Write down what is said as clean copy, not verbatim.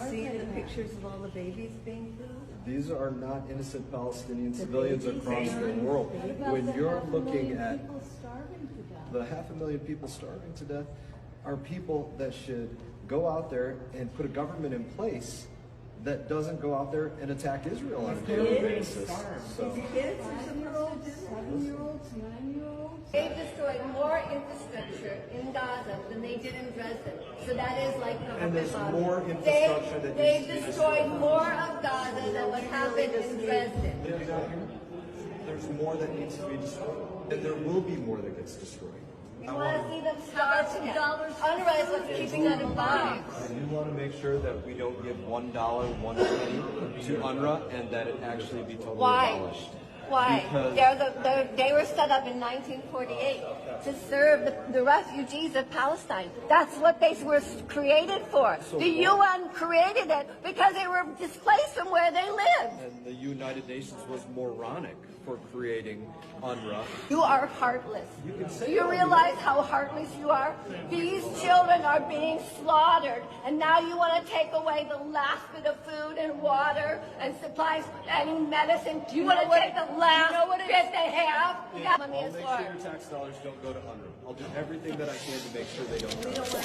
seen the pictures of all the babies being killed? These are not innocent Palestinian civilians across the world. When you're looking at the 500,000 people starving to death, are people that should go out there and put a government in place that doesn't go out there and attack Israel on a daily basis. So. Kids or 7-year-olds, 7-year-olds, 9-year-olds? They've destroyed more infrastructure in Gaza than they did in Dresden. So that is like and there's more infrastructure that they've destroyed more of Gaza than what happened in Dresden. There's more that needs to be destroyed, and there will be more that gets destroyed. You want to see them starve to death. UNRWA is what's keeping them alive. And you want to make sure that we don't give $1, 1 penny to UNRWA, and that it actually be totally abolished. Why? They were set up in 1948 to serve the refugees of Palestine. That's what they were created for. So the UN created it because they were displaced from where they lived. And the United Nations was moronic for creating UNRWA. You are heartless. Do you realize how heartless you are? These children are being slaughtered, and now you want to take away the last bit of food and water and supplies and medicine. You want to take the last bit they have? I'll make sure your tax dollars don't go to UNRWA. I'll do everything that I can to make sure they don't go.